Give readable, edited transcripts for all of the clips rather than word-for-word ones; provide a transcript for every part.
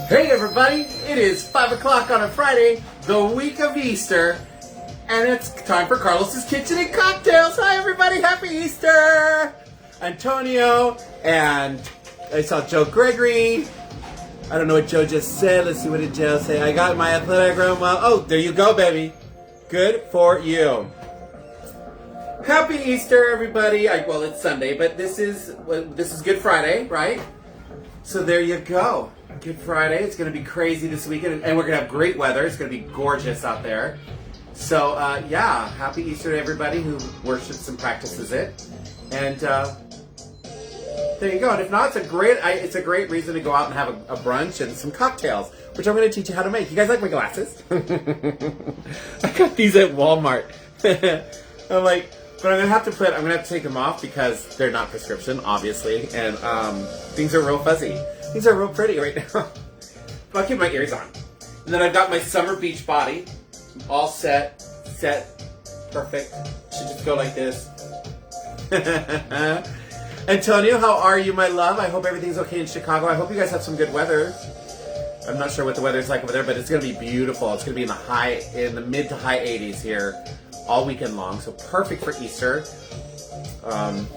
Hey everybody, it is 5 o'clock on a Friday, the week of Easter, and it's time for Carlos's Kitchen and Cocktails. Hi everybody, happy Easter! Antonio, and I saw Joe Gregory. I don't know what Joe just said. Let's see, what did Joe say? I got my athletic room. Oh, there you go, baby. Good for you. Happy Easter, everybody. Well, it's Sunday, but this is Good Friday, right? So there you go. Good Friday. It's going to be crazy this weekend, and we're going to have great weather. It's going to be gorgeous out there. So, yeah, happy Easter to everybody who worships and practices it. And there you go. And if not, it's a great reason to go out and have a brunch and some cocktails, which I'm going to teach you how to make. You guys like my glasses? I got these at Walmart. I'm like, but I'm going to have to take them off because they're not prescription, obviously, and things are real fuzzy. These are real pretty right now. But I'll keep my ears on. And then I've got my summer beach body all set, perfect. Should just go like this. Antonio, how are you, my love? I hope everything's okay in Chicago. I hope you guys have some good weather. I'm not sure what the weather's like over there, but it's going to be beautiful. It's going to be in the mid to high 80s here all weekend long, so perfect for Easter.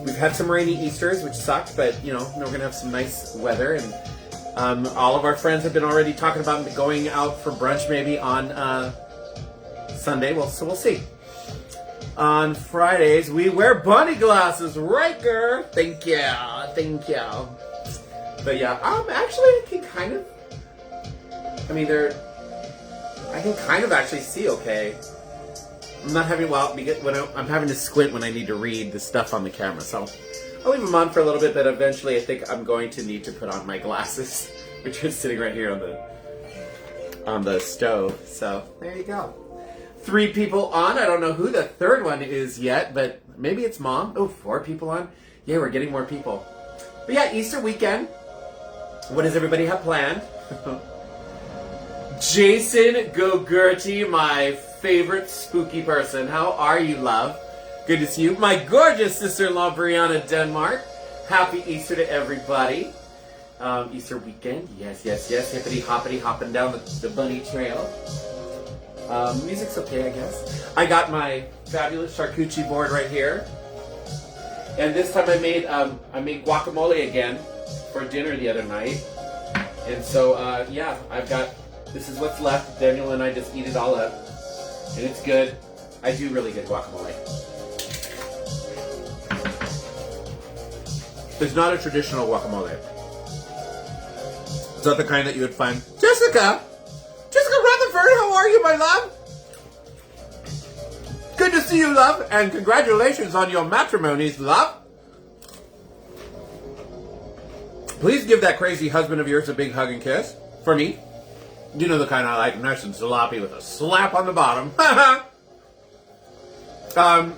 We've had some rainy Easters, which sucked, but we're going to have some nice weather, and all of our friends have been already talking about going out for brunch maybe on Sunday. So we'll see. On Fridays, we wear bunny glasses, Riker. Thank you. But yeah, actually, I can kind of actually see okay. I'm not having, I'm having to squint when I need to read the stuff on the camera, so I'll leave them on for a little bit, but eventually I think I'm going to need to put on my glasses, which are sitting right here on the stove. So there you go. 3 people on. I don't know who the third one is yet, but maybe it's Mom. Oh, 4 people on. Yeah, we're getting more people. But yeah, Easter weekend. What does everybody have planned? Jason Gogurty, my favorite spooky person. How are you, love? Good to see you. My gorgeous sister-in-law, Brianna Denmark. Happy Easter to everybody. Easter weekend. Yes. Hippity hoppity hopping down the bunny trail. Music's okay, I guess. I got my fabulous charcuterie board right here. And this time I made guacamole again for dinner the other night. And so, yeah, this is what's left. Daniel and I just eat it all up. And it's good. I do really good guacamole. It's not a traditional guacamole. It's not the kind that you would find. Jessica Rutherford, how are you, my love? Good to see you, love, and congratulations on your matrimonies, love. Please give that crazy husband of yours a big hug and kiss for me. You know the kind I like, nice and sloppy with a slap on the bottom. I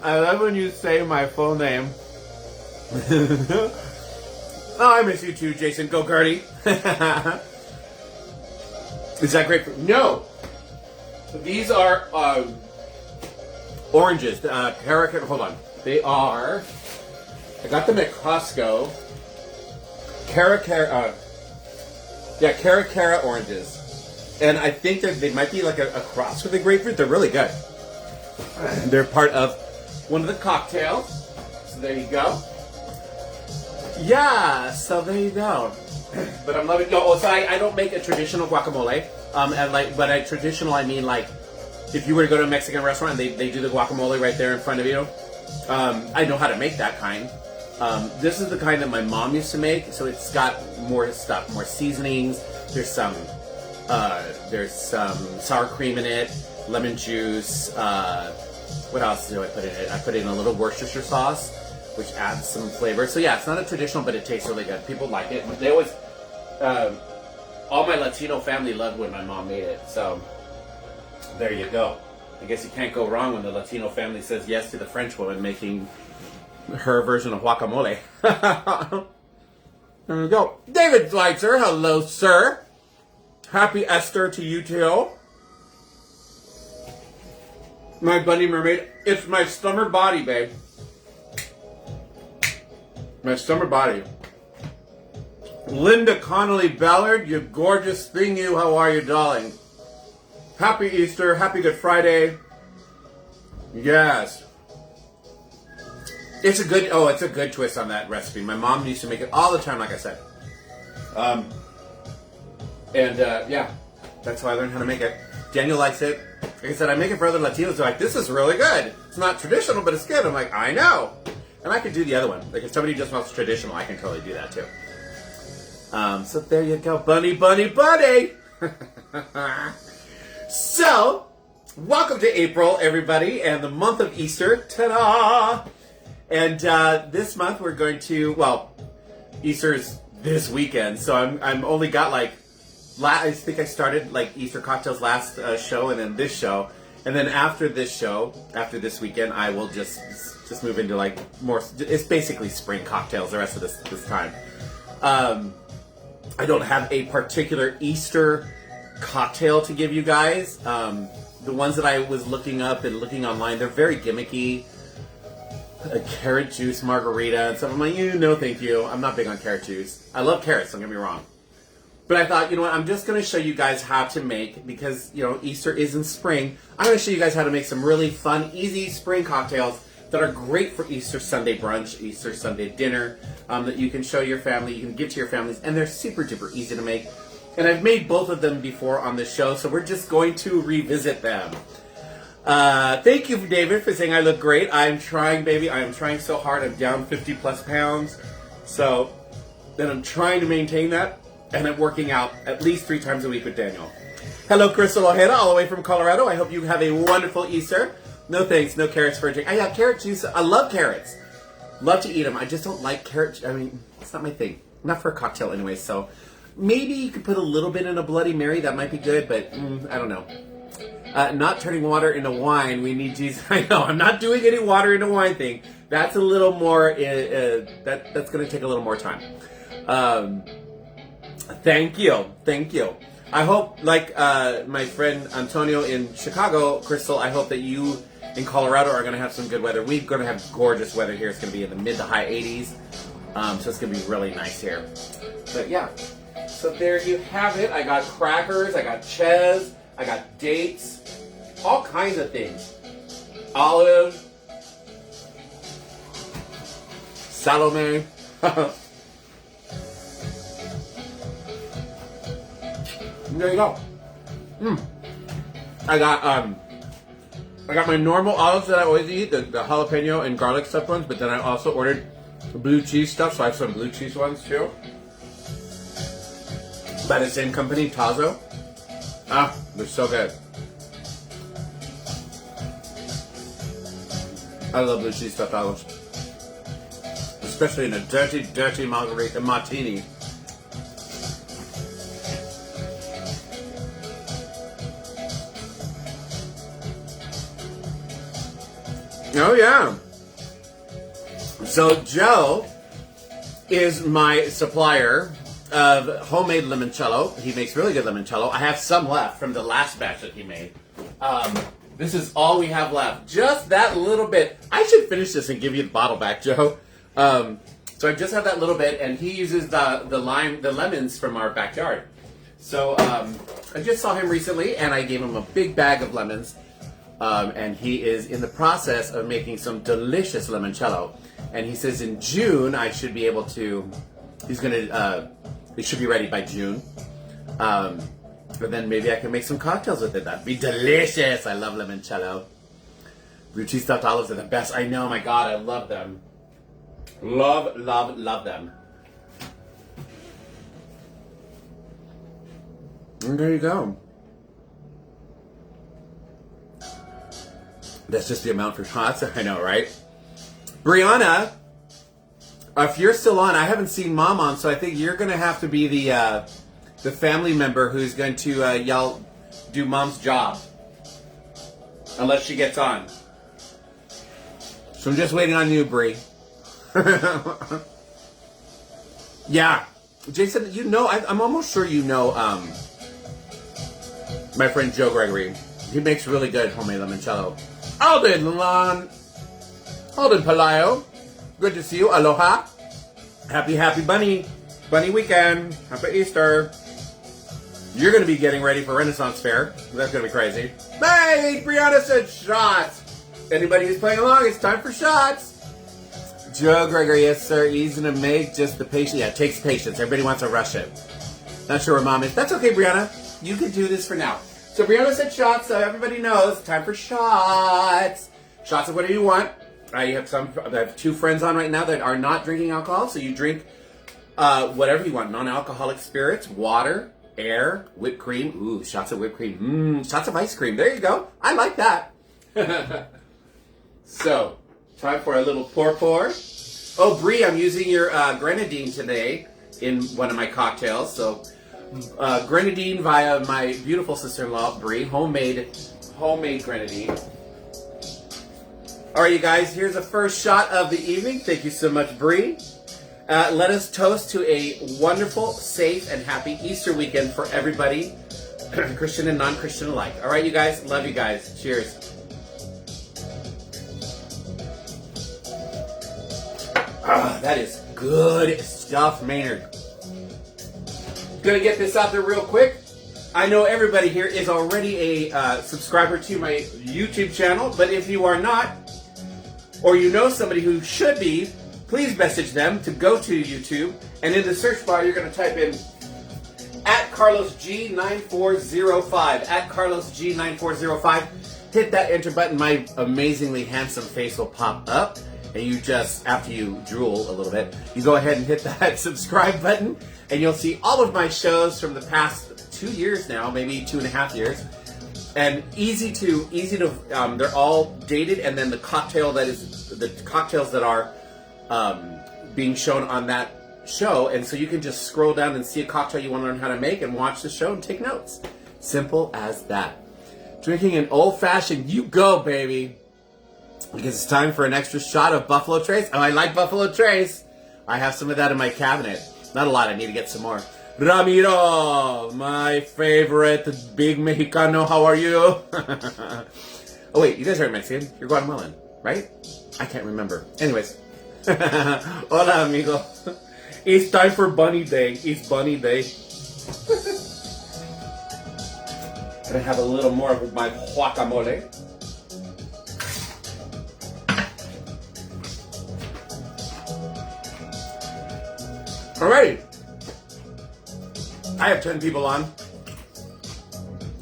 love when you say my full name. Oh, I miss you too, Jason Gogurty. Is that great? No. These are oranges. Hold on. They are. I got them at Costco. Cara oranges. And I think they might be like a cross with the grapefruit. They're really good. They're part of one of the cocktails. So there you go. Yeah, so there you go. But I'm loving. So I don't make a traditional guacamole. By traditional I mean like if you were to go to a Mexican restaurant and they do the guacamole right there in front of you. I know how to make that kind. This is the kind that my mom used to make. So it's got more stuff, more seasonings. There's some sour cream in it, lemon juice. What else do I put in it? I put in a little Worcestershire sauce, which adds some flavor. So yeah, it's not a traditional, but it tastes really good. People like it. They always, all my Latino family loved when my mom made it. So There you go. I guess you can't go wrong when the Latino family says yes to the French woman making her version of guacamole. There you go. David Zweitzer, hello, sir. Happy Esther to you, too. My bunny mermaid. It's my summer body, babe. My summer body. Linda Connolly Ballard, you gorgeous thing, you. How are you, darling? Happy Easter. Happy Good Friday. Yes. It's a good twist on that recipe. My mom used to make it all the time, like I said. Yeah, that's how I learned how to make it. Daniel likes it. Like I said, I make it for other Latinos. They're like, this is really good. It's not traditional, but it's good. I'm like, I know. And I could do the other one. Like, if somebody just wants traditional, I can totally do that, too. So there you go. Bunny, bunny, bunny! So, welcome to April, everybody, and the month of Easter. Ta-da! And this month we're going to, well, Easter's this weekend, so I'm only got like, I think I started like Easter cocktails last show and then this show. And then after this show, after this weekend, I will just move into like more, it's basically spring cocktails the rest of this time. I don't have a particular Easter cocktail to give you guys. The ones that I was looking up and looking online, they're very gimmicky. A carrot juice margarita and stuff. I'm like, no, thank you. I'm not big on carrot juice. I love carrots, don't get me wrong. But I thought, you know what, I'm just going to show you guys how to make, because, you know, Easter is in spring. I'm going to show you guys how to make some really fun, easy spring cocktails that are great for Easter Sunday brunch, Easter Sunday dinner, that you can show your family, you can give to your families, and they're super duper easy to make. And I've made both of them before on this show, so we're just going to revisit them. Thank you, David, for saying I look great. I'm trying, baby. I am trying so hard. I'm down 50 plus pounds. So, then I'm trying to maintain that. And I'm working out at least 3 times a week with Daniel. Hello, Crystal Ojeda, all the way from Colorado. I hope you have a wonderful Easter. No thanks, no carrots for a drink. I have carrot juice. I love carrots. Love to eat them. I just don't like carrot. I mean, it's not my thing. Not for a cocktail anyway. So, maybe you could put a little bit in a Bloody Mary. That might be good, but I don't know. Not turning water into wine. We need Jesus. I know. I'm not doing any water into wine thing. That's a little more. That's going to take a little more time. Thank you. I hope, like my friend Antonio in Chicago, Crystal, I hope that you in Colorado are going to have some good weather. We're going to have gorgeous weather here. It's going to be in the mid to high 80s. So it's going to be really nice here. But yeah. So there you have it. I got crackers. I got ches. I got dates. All kinds of things. Olives. Salome. There you go. I got my normal olives that I always eat, the jalapeno and garlic stuffed ones, but then I also ordered blue cheese stuff, so I have some blue cheese ones too. By the same company, Tazo. They're so good. I love blue cheese stuffed olives. Especially in a dirty, dirty margarita martini. Oh, yeah. So, Joe is my supplier of homemade limoncello. He makes really good limoncello. I have some left from the last batch that he made. This is all we have left. Just that little bit. I should finish this and give you the bottle back, Joe. So I just have that little bit, and he uses the lemons from our backyard. So I just saw him recently, and I gave him a big bag of lemons. And he is in the process of making some delicious limoncello. And he says in June I should be able to. It should be ready by June. But then maybe I can make some cocktails with it. That'd be delicious. I love limoncello. Blue cheese stuffed olives are the best. I know, my God, I love them. Love, love, love them. And there you go. That's just the amount for shots. I know, right? Brianna, if you're still on, I haven't seen Mom on, so I think you're going to have to be the family member who's going to do Mom's job. unless she gets on. So I'm just waiting on you, Bree. Yeah, Jason, you know, I'm almost sure you know my friend Joe Gregory. He makes really good homemade limoncello. Alden Palayo, good to see you. Aloha. Happy bunny weekend. Happy Easter. You're going to be getting ready for Renaissance Fair. That's going to be crazy. Hey, Brianna said shots. Anybody who's playing along, it's time for shots. Joe Gregory, yes sir, easy to make, just the patience. Yeah, it takes patience. Everybody wants to rush it. Not sure where mom is. That's okay, Brianna. You can do this for now. So Brianna said shots, so everybody knows, time for shots. Shots of whatever you want. I have 2 friends on right now that are not drinking alcohol, so you drink whatever you want. Non-alcoholic spirits, water, air, whipped cream. Ooh, shots of whipped cream. Shots of ice cream. There you go. I like that. So, time for a little pour. Oh, Brie, I'm using your grenadine today in one of my cocktails. So, grenadine via my beautiful sister-in-law, Brie, homemade grenadine. All right, you guys, here's the first shot of the evening. Thank you so much, Brie. Let us toast to a wonderful, safe, and happy Easter weekend for everybody, Christian and non-Christian alike. All right, you guys, love you guys. Cheers. That is good stuff, Maynard. Gonna get this out there real quick. I know everybody here is already a subscriber to my YouTube channel, but if you are not, or you know somebody who should be, please message them to go to YouTube, and in the search bar you're gonna type in @CarlosG9405, @CarlosG9405. Hit that enter button. My amazingly handsome face will pop up. And you just, after you drool a little bit, you go ahead and hit that subscribe button, and you'll see all of my shows from the past 2 years now, maybe 2.5 years. And easy to, they're all dated, and then the cocktails that are being shown on that show. And so you can just scroll down and see a cocktail you want to learn how to make and watch the show and take notes. Simple as that. Drinking an old-fashioned, you go, baby. Because it's time for an extra shot of Buffalo Trace. Oh, I like Buffalo Trace. I have some of that in my cabinet. Not a lot. I need to get some more. Ramiro, my favorite big Mexicano. How are you? Oh, wait. You guys aren't Mexican. You're Guatemalan, right? I can't remember. Anyways. Hola, amigo. It's time for Bunny Day. It's Bunny Day. Gonna have a little more of my guacamole. Alrighty. I have 10 people on.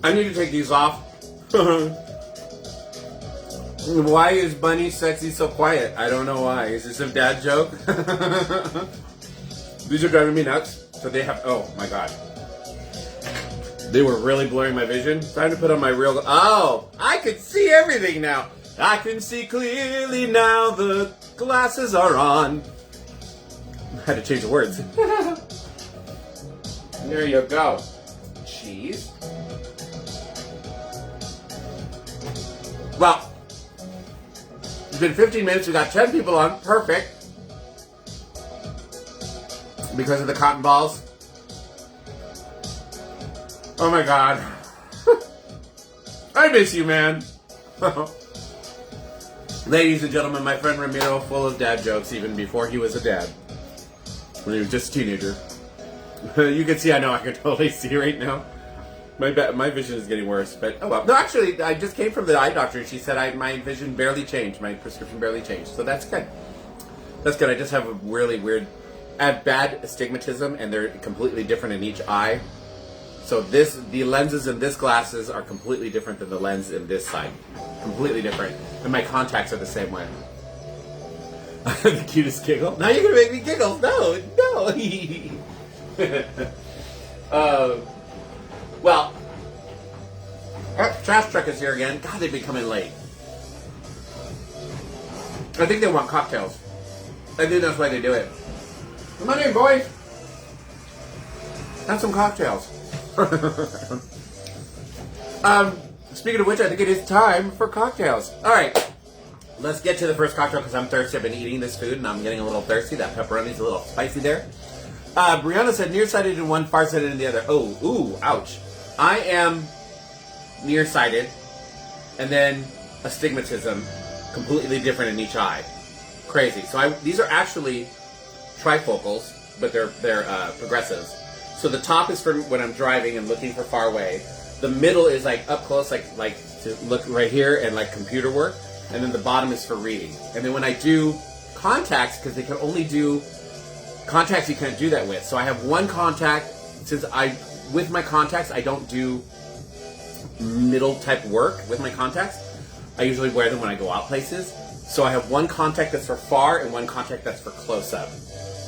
I need to take these off. Why is Bunny Sexy so quiet? I don't know why. Is this a dad joke? These are driving me nuts. So they have, oh my god. They were really blurring my vision. Time to put on my real, oh, I can see everything now. I can see clearly now. The glasses are on. I had to change the words. There you go. Cheese. Well, it's been 15 minutes. We got 10 people on. Perfect. Because of the cotton balls. Oh my god. I miss you, man. Ladies and gentlemen, my friend Ramiro, full of dad jokes even before he was a dad. When he was just a teenager. You can see, I know, I can totally see right now. My vision is getting worse, but oh well. No, actually, I just came from the eye doctor, and she said my vision barely changed. My prescription barely changed, so that's good. That's good. I just have a really weird, I have bad astigmatism, and they're completely different in each eye. So the lenses in this glasses are completely different than the lens in this side. Completely different. And my contacts are the same way. The cutest giggle. Now you're gonna make me giggle. No. Well, trash truck is here again. God, they've been coming late. I think they want cocktails. I think that's why they do it. Come on in, boys. Have some cocktails. Speaking of which, I think it is time for cocktails. All right, let's get to the first cocktail because I'm thirsty. I've been eating this food and I'm getting a little thirsty. That pepperoni's a little spicy there. Brianna said nearsighted in one, farsighted in the other. Oh, ooh, ouch. I am nearsighted and then astigmatism, completely different in each eye. Crazy. So these are actually trifocals, but they're progressives. So the top is for when I'm driving and looking for far away. The middle is like up close, like to look right here and like computer work. And then the bottom is for reading. And then when I do contacts, because they can only do contacts you can't do that with. So I have one contact, with my contacts, I don't do middle type work with my contacts. I usually wear them when I go out places. So I have one contact that's for far and one contact that's for close up.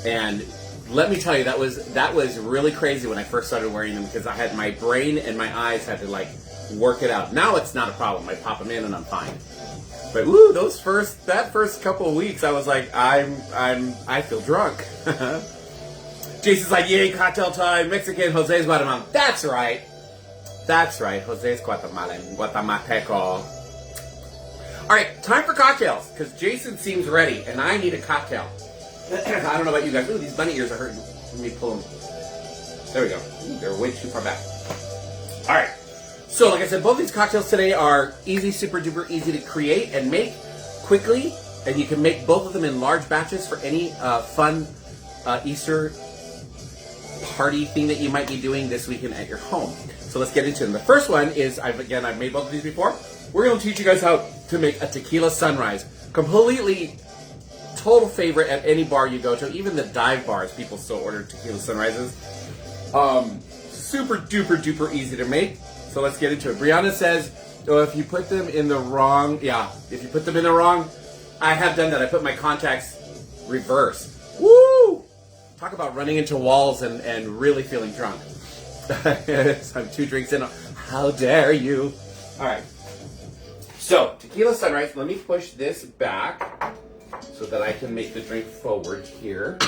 And let me tell you, that was really crazy when I first started wearing them because I had my brain and my eyes had to like work it out. Now it's not a problem. I pop them in and I'm fine. But woo, that first couple of weeks, I was like, I feel drunk. Jason's like, yay, cocktail time, Mexican, Jose's Guatemalan. That's right, Jose's Guatemalan, Guatemalteco. All right, time for cocktails, because Jason seems ready, and I need a cocktail. I don't know about you guys. Ooh, these bunny ears are hurting. Let me pull them. There we go. Ooh, they're way too far back. All right. So, like I said, both these cocktails today are easy, super duper easy to create and make quickly, and you can make both of them in large batches for any fun Easter party thing that you might be doing this weekend at your home. So let's get into them. The first one is, I've made both of these before. We're going to teach you guys how to make a tequila sunrise. Completely, total favorite at any bar you go to. Even the dive bars, people still order tequila sunrises. Super duper duper easy to make. So let's get into it. Brianna says, oh, if you put them in the wrong, I have done that. I put my contacts reverse. Woo! Talk about running into walls and really feeling drunk. I'm 2 drinks in. How dare you? All right. So, tequila sunrise. Let me push this back so that I can make the drink forward here.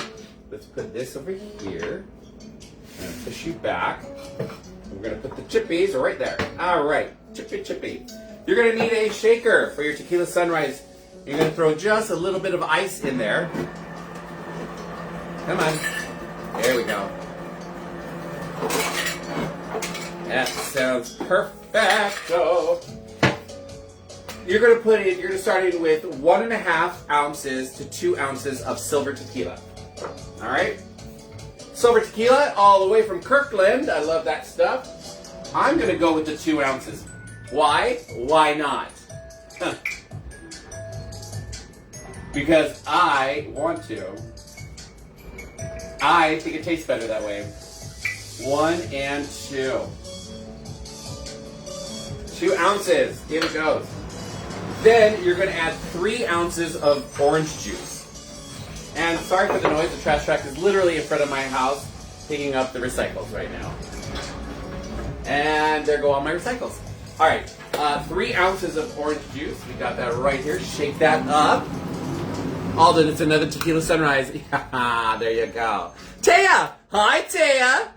Let's put this over here. And push you back. We're going to put the chippies right there. All right. Chippy. You're going to need a shaker for your tequila sunrise. You're going to throw just a little bit of ice in there. Come on. There we go. That sounds perfecto. You're going to start in with 1.5 ounces to 2 ounces of silver tequila. All right? Silver tequila, all the way from Kirkland. I love that stuff. I'm going to go with the 2 ounces. Why? Why not? Because I want to. I think it tastes better that way. 1 and 2. 2 ounces. Here it goes. Then you're going to add 3 ounces of orange juice. And sorry for the noise, the trash truck is literally in front of my house picking up the recycles right now. And there go all my recycles. All right, 3 ounces of orange juice. We got that right here. Shake that up. Alden, it's another tequila sunrise. There you go. Taya! Hi, Taya!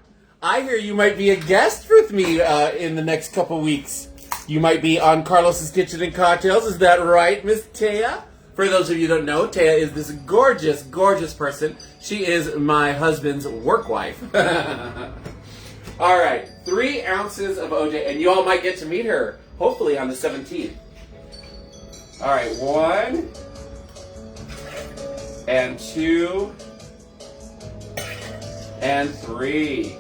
I hear you might be a guest with me in the next couple weeks. You might be on Carlos's Kitchen and Cocktails. Is that right, Miss Taya? For those of you who don't know, Taya is this gorgeous, gorgeous person. She is my husband's work wife. All right, 3 ounces of OJ, and you all might get to meet her, hopefully on the 17th. All right, 1 and 2 and 3.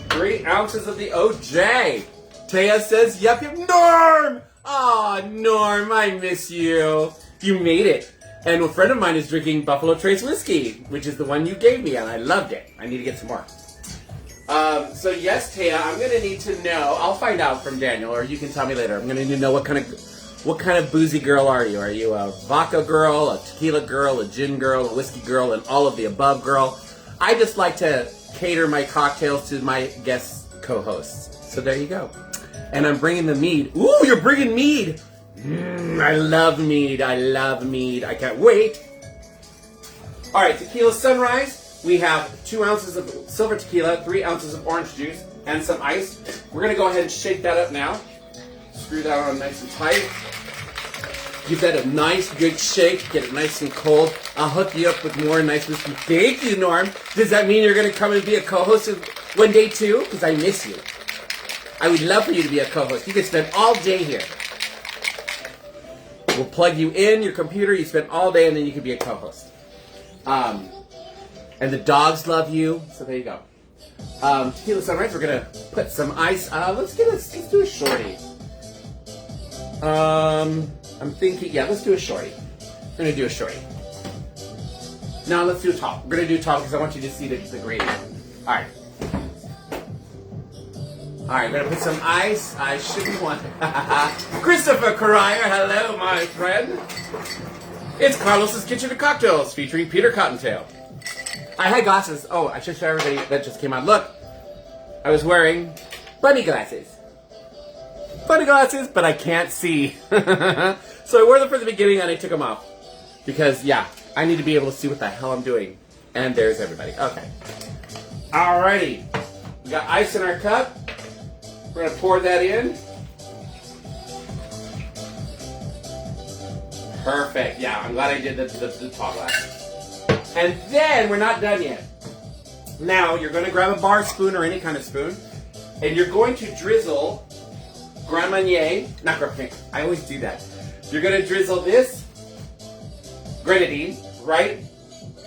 3 ounces of the OJ. Taya says, yep. Norm! Aw, Norm, I miss you. You made it. And a friend of mine is drinking Buffalo Trace whiskey, which is the one you gave me, and I loved it. I need to get some more. So yes, Taya, I'm gonna need to know. I'll find out from Daniel, or you can tell me later. I'm gonna need to know what kind of boozy girl are you? Are you a vodka girl, a tequila girl, a gin girl, a whiskey girl, and all of the above girl? I just like to cater my cocktails to my guest co-hosts. So there you go. And I'm bringing the mead. Ooh, you're bringing mead. I love mead. I can't wait. All right, tequila sunrise. We have 2 ounces of silver tequila, 3 ounces of orange juice, and some ice. We're going to go ahead and shake that up now. Screw that on nice and tight. Give that a nice good shake. Get it nice and cold. I'll hook you up with more nice whiskey. Thank you, Norm. Does that mean you're going to come and be a co-host one day too? Because I miss you. I would love for you to be a co-host. You can spend all day here. We'll plug you in your computer. You spend all day, and then you can be a co-host. And the dogs love you. So there you go. Tequila Sunrise. We're going to put some ice. Let's do a shorty. I'm thinking, yeah, let's do a shorty. We're going to do a shorty. Now let's do a tall. We're going to do a tall because I want you to see the gradient. All right. All right, we're going to put some ice. I shouldn't want Christopher Carrier, hello, my friend. It's Carlos's Kitchen and Cocktails featuring Peter Cottontail. I had glasses. Oh, I should show everybody that just came out. Look, I was wearing bunny glasses. Bunny glasses, but I can't see. So I wore them for the beginning and I took them off. Because, yeah, I need to be able to see what the hell I'm doing. And there's everybody. Okay. Alrighty. We got ice in our cup. We're going to pour that in. Perfect. Yeah, I'm glad I did the tall glass. And then we're not done yet. Now, you're going to grab a bar spoon or any kind of spoon. And you're going to drizzle Grand Marnier, not Grand Marnier, I always do that. You're going to drizzle this grenadine right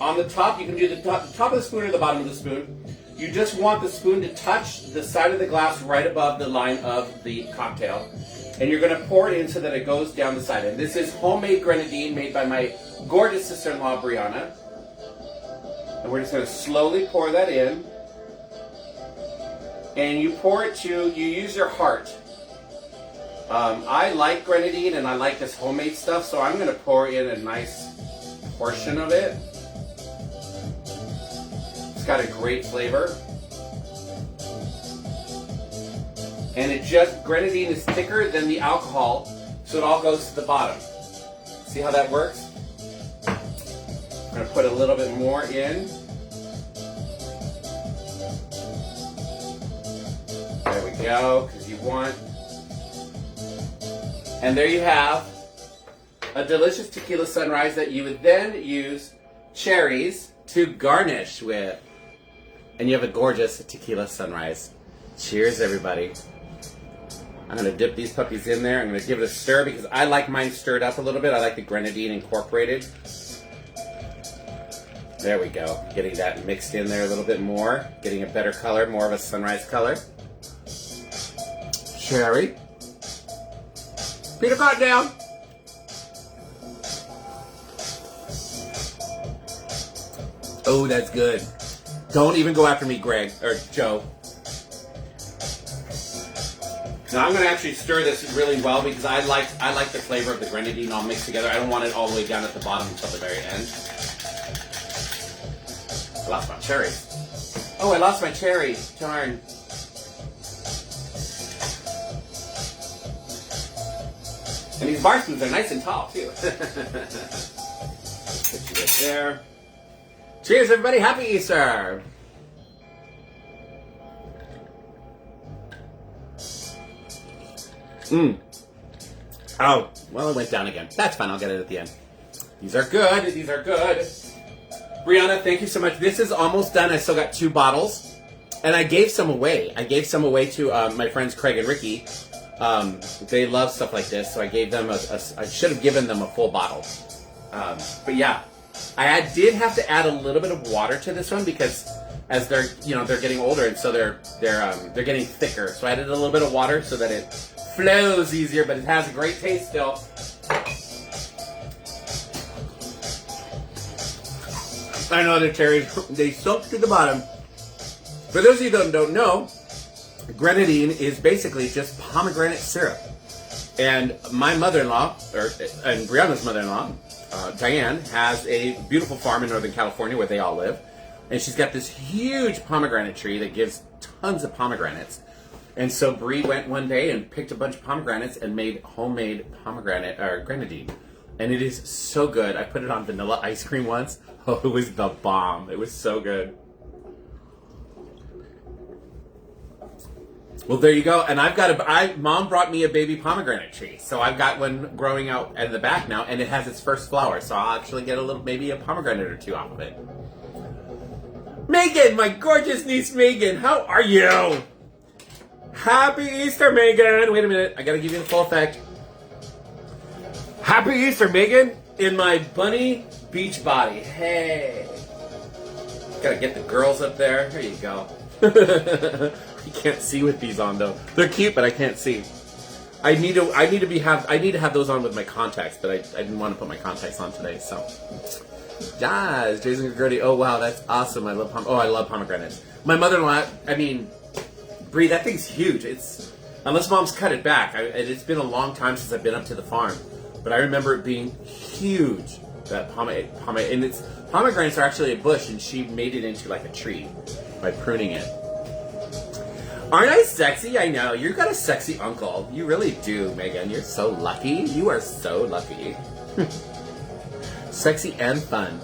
on the top. You can do the top of the spoon or the bottom of the spoon. You just want the spoon to touch the side of the glass right above the line of the cocktail. And you're going to pour it in so that it goes down the side. And this is homemade grenadine made by my gorgeous sister-in-law, Brianna. And we're just going to slowly pour that in. And you pour it you use your heart. I like grenadine and I like this homemade stuff, so I'm going to pour in a nice portion of it. It's got a great flavor. And grenadine is thicker than the alcohol, so it all goes to the bottom. See how that works? I'm going to put a little bit more in. There we go, because you want... And there you have a delicious tequila sunrise that you would then use cherries to garnish with. And you have a gorgeous tequila sunrise. Cheers, everybody. I'm going to dip these puppies in there. I'm going to give it a stir because I like mine stirred up a little bit. I like the grenadine incorporated. There we go. Getting that mixed in there a little bit more. Getting a better color, more of a sunrise color. Cherry. Peter Cottontail. Oh, that's good. Don't even go after me, Greg, or Joe. Now I'm going to actually stir this really well because I like the flavor of the grenadine all mixed together. I don't want it all the way down at the bottom until the very end. I lost my cherry. Oh, I lost my cherry. Darn. And these bar spoons are nice and tall, too. Put you right there. Cheers, everybody. Happy Easter. Oh, well, it went down again. That's fine. I'll get it at the end. These are good. These are good. Brianna, thank you so much. This is almost done. I still got 2 bottles. And I gave some away. I gave some away to my friends Craig and Ricky. They love stuff like this, so I gave them I should have given them a full bottle. But yeah, I did have to add a little bit of water to this one because as they're getting older, and so they're getting thicker. So I added a little bit of water so that it flows easier, but it has a great taste still. I know the cherries, they soak to the bottom. For those of you that don't know, grenadine is basically just pomegranate syrup. And my mother-in-law, and Brianna's mother-in-law, Diane, has a beautiful farm in Northern California where they all live. And she's got this huge pomegranate tree that gives tons of pomegranates. And so Brie went one day and picked a bunch of pomegranates and made homemade pomegranate or grenadine. And it is so good. I put it on vanilla ice cream once. Oh, it was the bomb. It was so good. Well, there you go. And Mom brought me a baby pomegranate tree. So I've got one growing out at the back now, and it has its first flower. So I'll actually get maybe a pomegranate or two off of it. Megan, my gorgeous niece Megan, how are you? Happy Easter, Megan. Wait a minute. I got to give you the full effect. Happy Easter, Megan. In my bunny beach body. Hey. Got to get the girls up there. There you go. You can't see with these on though. They're cute, but I can't see. I need to have those on with my contacts, but I didn't want to put my contacts on today, so. Yes, Jason Gertie. Oh wow, that's awesome. I love pomegranates. My mother-in-law, Bree, that thing's huge. Unless Mom's cut it back. It's been a long time since I've been up to the farm, but I remember it being huge. That pomegranates are actually a bush, and she made it into like a tree by pruning it. Aren't I sexy? I know. You've got a sexy uncle. You really do, Megan. You're so lucky. You are so lucky. Sexy and fun.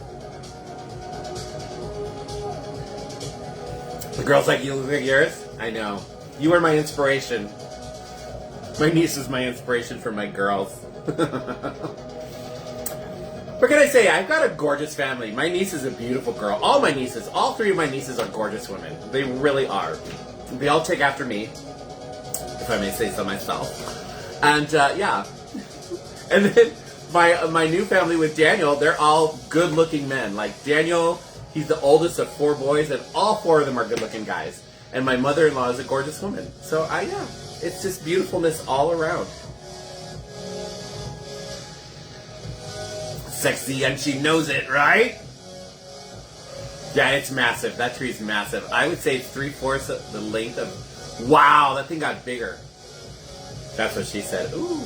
The girls like you look like yours? I know. You are my inspiration. My niece is my inspiration for my girls. What can I say? I've got a gorgeous family. My niece is a beautiful girl. All three of my nieces are gorgeous women. They really are. They all take after me, if I may say so myself. And yeah. And then my new family with Daniel, they're all good-looking men. Like Daniel, he's the oldest of 4 boys, and all 4 of them are good-looking guys. And my mother-in-law is a gorgeous woman. So yeah, it's just beautifulness all around. Sexy, and she knows it, right? Yeah, it's massive. That tree's massive. I would say it's 3/4 of the length of... Wow, that thing got bigger. That's what she said. Ooh.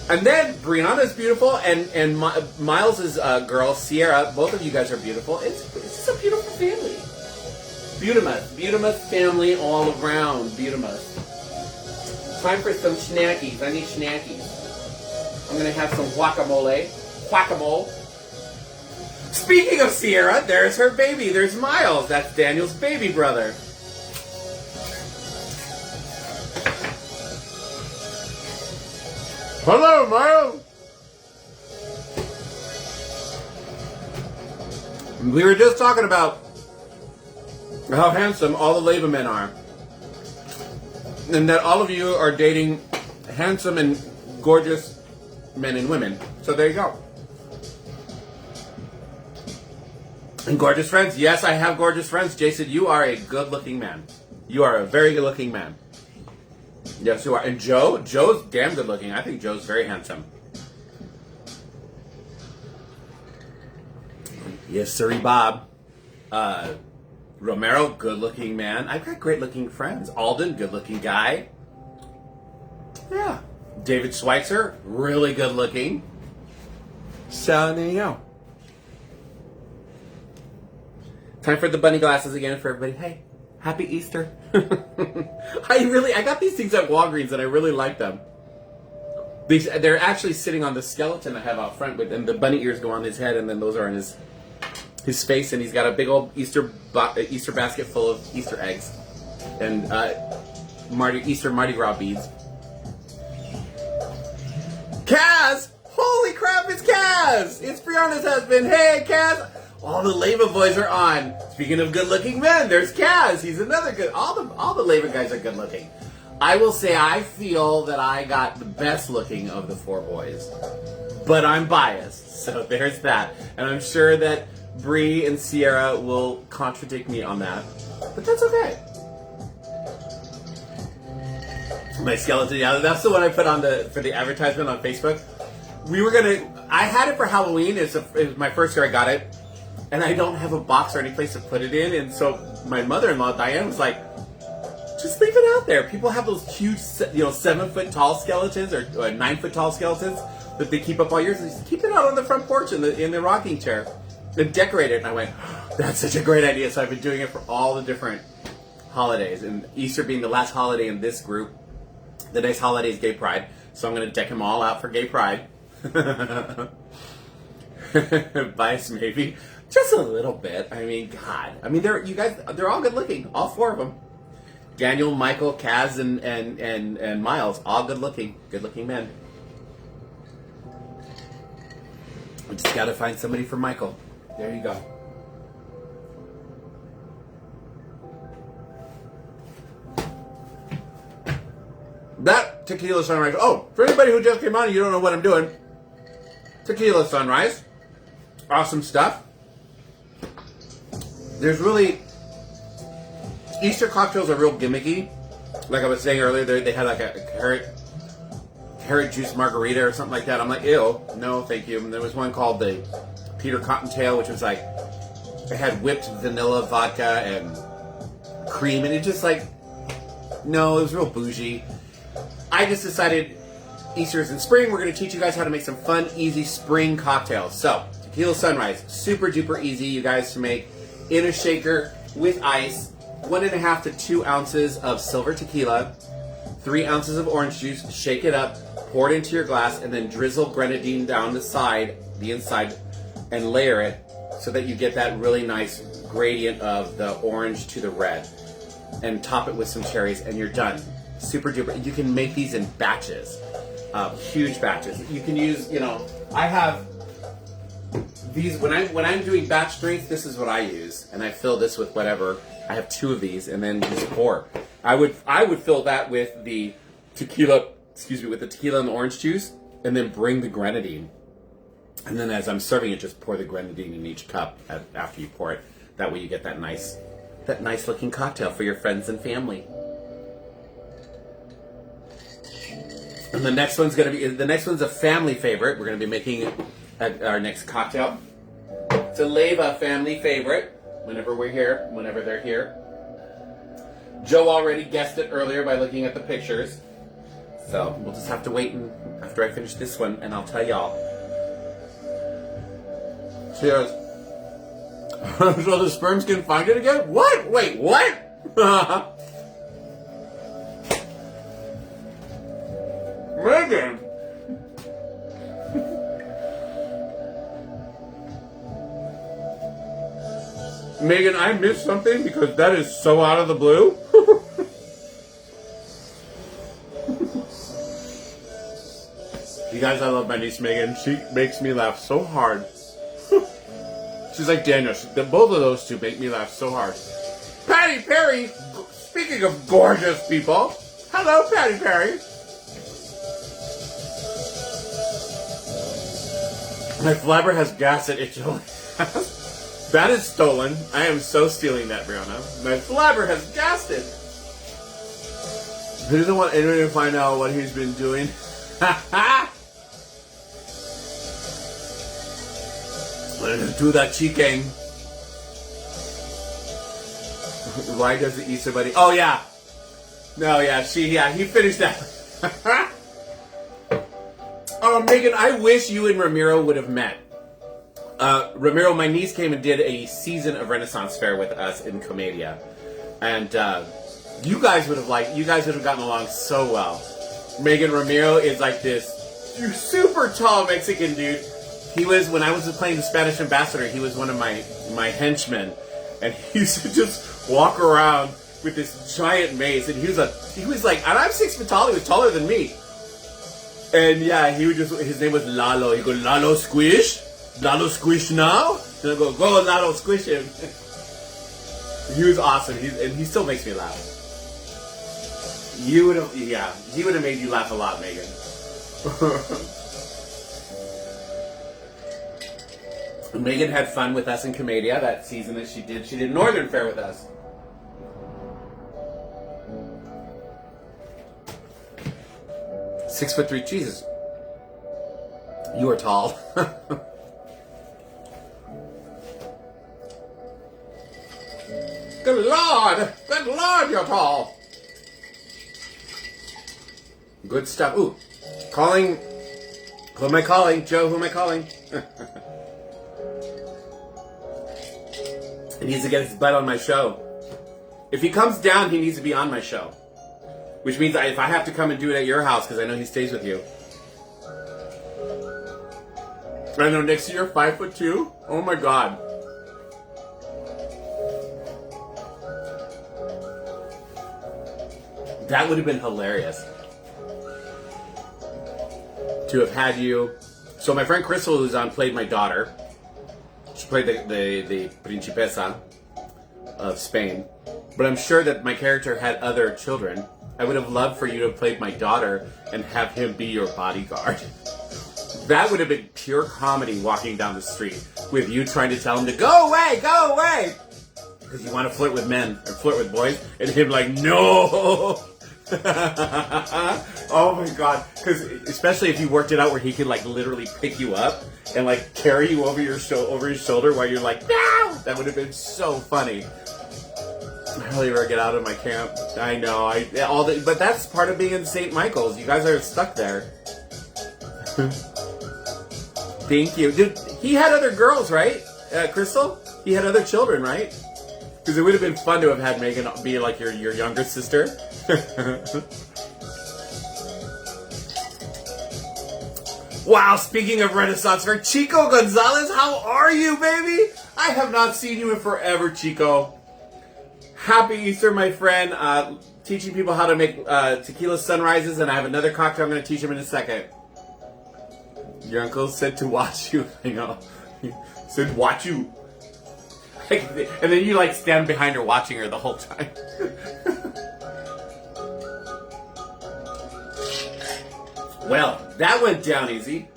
And then Brianna's beautiful, and Miles' girl, Sierra, both of you guys are beautiful. It's just a beautiful family. Beautimus family all around. Beautimus. Time for some snackies. I need snackies. I'm going to have some guacamole. Speaking of Sierra, there's her baby. There's Miles. That's Daniel's baby brother. Hello, Miles. We were just talking about how handsome all the labor men are. And that all of you are dating handsome and gorgeous men and women. So there you go. And gorgeous friends. Yes, I have gorgeous friends. Jason, you are a good-looking man. You are a very good-looking man. Yes, you are. And Joe's damn good-looking. I think Joe's very handsome. Yes, sirree, Bob. Romero, good-looking man. I've got great-looking friends. Alden, good-looking guy. Yeah. David Schweitzer, really good-looking. So there you go. Time for the bunny glasses again for everybody. Hey, happy Easter. I got these things at Walgreens and I really like them. They're actually sitting on the skeleton I have out front with, and the bunny ears go on his head, and then those are on his face, and he's got a big old Easter basket full of Easter eggs and Easter Mardi Gras beads. Kaz! Holy crap, it's Kaz! It's Brianna's husband. Hey, Kaz! All the Leva boys are on. Speaking of good-looking men, there's Kaz. He's another good... All the Leva guys are good-looking. I will say I feel that I got the best-looking of the 4 boys. But I'm biased, so there's that. And I'm sure that Bree and Sierra will contradict me on that. But that's okay. My skeleton, yeah, that's the one I put on for the advertisement on Facebook. I had it for Halloween. It was my first year I got it. And I don't have a box or any place to put it in. And so my mother-in-law, Diane, was like, just leave it out there. People have those huge, 7-foot tall skeletons or 9-foot tall skeletons that they keep up all years. Just keep it out on the front porch in the rocking chair and decorate it. And I went, that's such a great idea. So I've been doing it for all the different holidays. And Easter being the last holiday in this group. The next holiday is Gay Pride. So I'm going to deck them all out for gay pride. Bias maybe. Just a little bit. I mean, God. I mean, they're all good looking. All 4 of them. Daniel, Michael, Kaz, and Miles. All good looking. Good looking men. We just got to find somebody for Michael. There you go. That Tequila Sunrise. Oh, for anybody who just came on and you don't know what I'm doing. Tequila Sunrise. Awesome stuff. There's really... Easter cocktails are real gimmicky. Like I was saying earlier, they had like a carrot juice margarita or something like that. I'm like, ew, no, thank you. And there was one called the Peter Cottontail, which was like, it had whipped vanilla vodka and cream, and it just like, no, it was real bougie. I just decided Easter is in spring. We're going to teach you guys how to make some fun, easy spring cocktails. So, Tequila Sunrise, super duper easy, you guys, to make in a shaker with ice. 1.5 to 2 ounces of silver tequila, 3 ounces of orange juice, shake it up, pour it into your glass, and then drizzle grenadine down the inside, and layer it so that you get that really nice gradient of the orange to the red. And top it with some cherries, and you're done. Super duper. You can make these in batches, huge batches. You can use, I have these, when I'm doing batch drinks, this is what I use, and I fill this with whatever. I have 2 of these, and then just pour. I would fill that with the tequila, with the tequila and the orange juice, and then bring the grenadine. And then as I'm serving it, just pour the grenadine in each cup after you pour it. That way you get that nice looking cocktail for your friends and family. And the next one's a family favorite. We're gonna be making our next cocktail. It's a Leva family favorite. Whenever they're here. Joe already guessed it earlier by looking at the pictures. So we'll just have to wait after I finish this one, and I'll tell y'all. Cheers. So the sperms can find it again? What? Wait, what? Megan! Megan, I missed something because that is so out of the blue. You guys, I love my niece Megan. She makes me laugh so hard. She's like Daniel. Both of those two make me laugh so hard. Patty Perry, speaking of gorgeous people. Hello, Patty Perry. My flabber has gas at Italy. That is stolen. I am so stealing that, Brianna. My flabber has gassed it. He doesn't want anyone to find out what he's been doing. Do that cheating. Why does the Easter Bunny? Oh yeah. No, yeah, he finished that. Oh, Megan, I wish you and Ramiro would have met. Ramiro, my niece, came and did a season of Renaissance Fair with us in Comedia, and you guys would have gotten along so well. Megan, Ramiro is like this super tall Mexican dude. He was, when I was playing the Spanish ambassador, he was one of my henchmen, and he used to just walk around with this giant mace, and he was like, and I'm 6 feet tall. He was taller than me, and yeah, his name was Lalo. He go, Lalo squish. Lalo squish now? And I go Lalo squish him. He was awesome. He still makes me laugh. He would have made you laugh a lot, Megan. Megan had fun with us in Comedia that season that she did Northern Fair with us. "6'3", Jesus. You are tall. Good Lord, you're tall. Good stuff. Ooh, calling. Who am I calling? Joe, who am I calling? He needs to get his butt on my show. If he comes down, he needs to be on my show. Which means if I have to come and do it at your house, because I know he stays with you. I know next year, 5'2". Oh my God. That would have been hilarious. To have had you. So my friend Crystal, who's on, played my daughter. She played the Principesa of Spain. But I'm sure that my character had other children. I would have loved for you to have played my daughter and have him be your bodyguard. That would have been pure comedy walking down the street with you trying to tell him to go away, go away. Because you want to flirt with men or flirt with boys. And him like, no. Oh my God. Because especially if you worked it out where he could like literally pick you up and like carry you over your over his shoulder while you're like, no. That would have been so funny. I really ever get out of my camp. I know. But that's part of being in St. Michael's. You guys are stuck there. Thank you. Dude, he had other girls, right? Crystal? He had other children, right? Because it would have been fun to have had Megan be like your younger sister. Wow, speaking of Renaissance Fair, Chico Gonzalez, how are you, baby? I have not seen you in forever, Chico. Happy Easter, my friend. Teaching people how to make tequila sunrises, and I have another cocktail I'm going to teach them in a second. Your uncle said to watch you. I know. He said, watch you. And then you like stand behind her watching her the whole time. Well, that went down easy.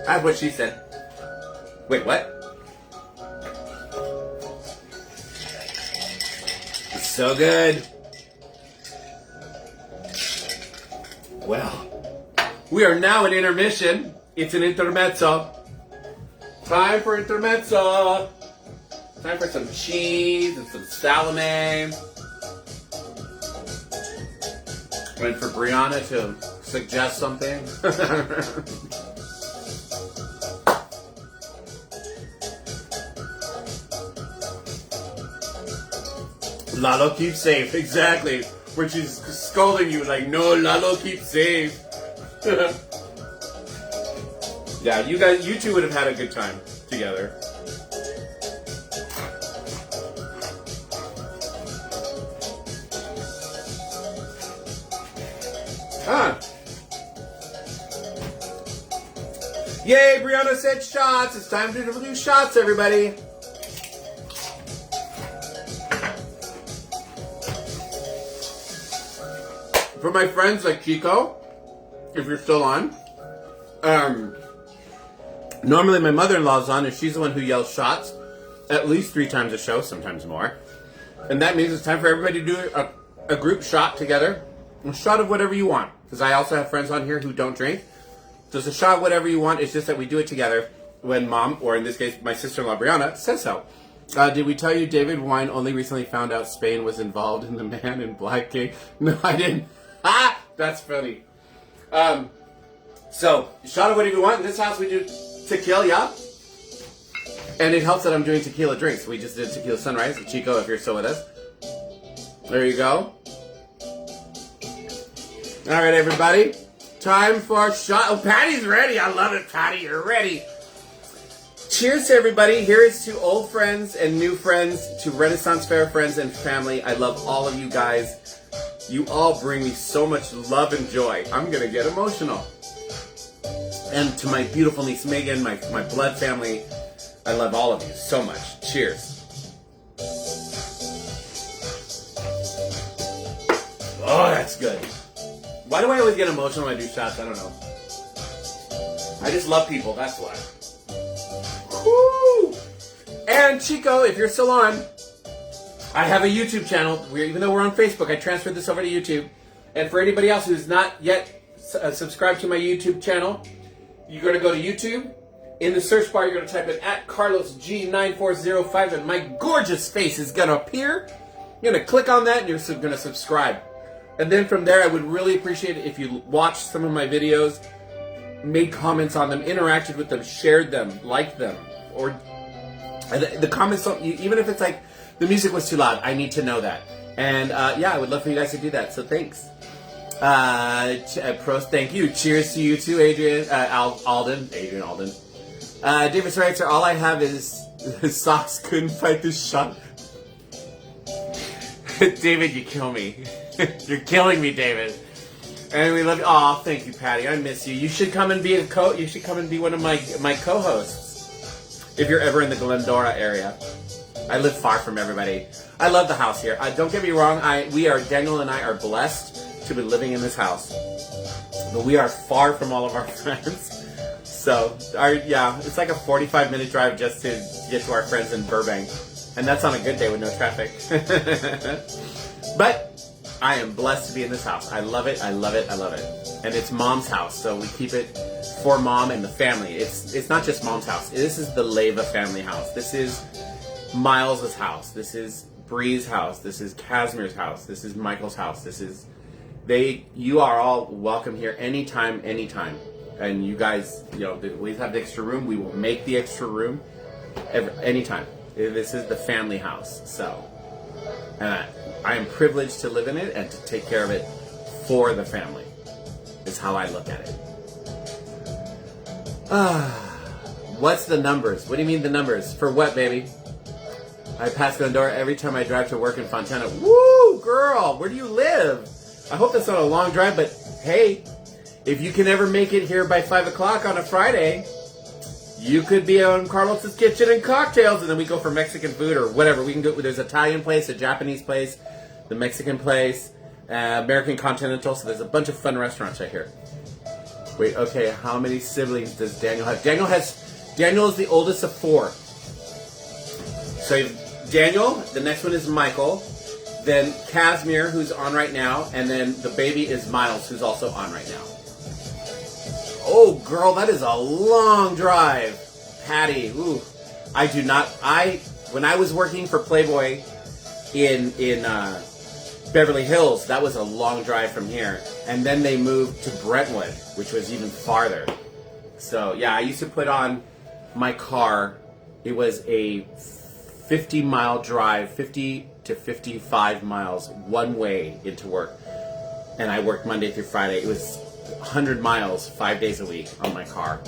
That's what she said. Wait, what? It's so good. Well, we are now in intermission. It's an intermezzo. Time for intermezzo. Time for some cheese and some salami. Waiting for Brianna to suggest something. Lalo, keep safe. Exactly. When she's scolding you like, no, Lalo, keep safe. Yeah, you two would have had a good time together. Yay, Brianna said shots. It's time to do shots, everybody. For my friends like Chico, if you're still on, normally my mother-in-law's on, and she's the one who yells shots at least 3 times a show, sometimes more. And that means it's time for everybody to do a group shot together. A shot of whatever you want. Because I also have friends on here who don't drink. So it's a shot of whatever you want. It's just that we do it together when mom, or in this case, my sister-in-law Brianna, says so. Did we tell you David Wine only recently found out Spain was involved in the Man in Black case? No, I didn't. Ah! That's funny. So, shot of whatever you want. In this house we do tequila, yeah? And it helps that I'm doing tequila drinks. We just did tequila sunrise. Chico, if you're still with us. There you go. All right, everybody. Time for a shot. Oh, Patty's ready. I love it, Patty. You're ready. Cheers to everybody. Here is to old friends and new friends, to Renaissance Fair friends and family. I love all of you guys. You all bring me so much love and joy. I'm going to get emotional. And to my beautiful niece Megan, my blood family, I love all of you so much. Cheers. Oh, that's good. Why do I always get emotional when I do shots? I don't know. I just love people, that's why. Woo! And Chico, if you're still on, I have a YouTube channel. Even though we're on Facebook, I transferred this over to YouTube. And for anybody else who's not yet subscribed to my YouTube channel, you're going to go to YouTube. In the search bar, you're going to type in @CarlosG9405, and my gorgeous face is going to appear. You're going to click on that, and you're going to subscribe. And then from there, I would really appreciate it if you watched some of my videos, made comments on them, interacted with them, shared them, liked them. Or the comments, even if it's like, the music was too loud, I need to know that. And yeah, I would love for you guys to do that. So thanks. Thank you. Cheers to you too, Adrian Alden. David writes, all I have is socks. Couldn't fight this shot. David, you kill me. You're killing me, David. And we love you. Oh, thank you, Patty. I miss you. You should come and be You should come and be one of my co-hosts if you're ever in the Glendora area. I live far from everybody. I love the house here. Don't get me wrong. Daniel and I are blessed to be living in this house, but we are far from all of our friends. So, it's like a 45-minute drive just to get to our friends in Burbank, and that's on a good day with no traffic. But I am blessed to be in this house. I love it. I love it. I love it. And it's Mom's house, so we keep it for Mom and the family. It's not just Mom's house. This is the Leva family house. This is Miles' house. This is Bree's house. This is Casimir's house. This is Michael's house. You are all welcome here anytime. And you guys, we have the extra room. We will make the extra room anytime. This is the family house. So, and I am privileged to live in it and to take care of it for the family. Is how I look at it. What's the numbers? What do you mean the numbers? For what, baby? I pass Glendora every time I drive to work in Fontana. Woo, girl, where do you live? I hope that's not a long drive, but hey, if you can ever make it here by 5 o'clock on a Friday, you could be on Carlos's Kitchen and Cocktails, and then we go for Mexican food or whatever. We can go. There's an Italian place, a Japanese place, the Mexican place, American Continental. So there's a bunch of fun restaurants right here. Wait, okay. How many siblings does Daniel have? Daniel is the oldest of 4. So you have Daniel. The next one is Michael. Then Casimir, who's on right now, and then the baby is Miles, who's also on right now. Oh, girl, that is a long drive. Patty, ooh. When I was working for Playboy in Beverly Hills, that was a long drive from here. And then they moved to Brentwood, which was even farther. So, yeah, I used to put on my car. It was a 50-mile drive, 50 to 55 miles one way into work. And I worked Monday through Friday. It was 100 miles 5 days a week on my car.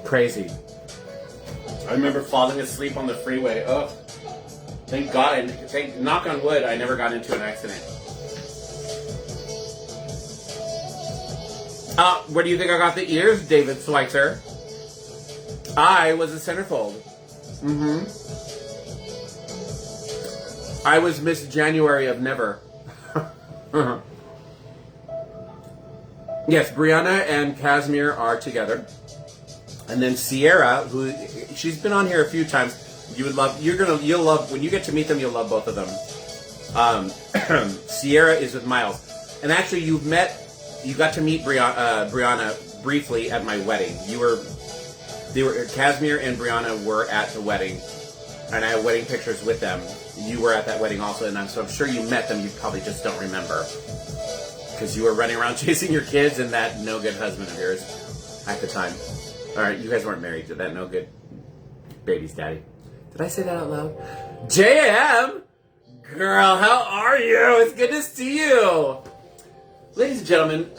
Crazy. I remember falling asleep on the freeway. Ugh. Thank God, knock on wood, I never got into an accident. Where do you think I got the ears, David Schweitzer? I was a centerfold. I was Miss January of never. Yes, Brianna and Casimir are together. And then Sierra, she's been on here a few times. You'll love, when you get to meet them, you'll love both of them. Sierra is with Miles. And actually, you got to meet Brianna briefly at my wedding. Casimir and Brianna were at the wedding. And I have wedding pictures with them. You were at that wedding also, and so I'm sure you met them, you probably just don't remember. Because you were running around chasing your kids and that no-good husband of yours at the time. Alright, you guys weren't married to that no-good baby's daddy. Did I say that out loud? JM! Girl, how are you? It's good to see you! Ladies and gentlemen,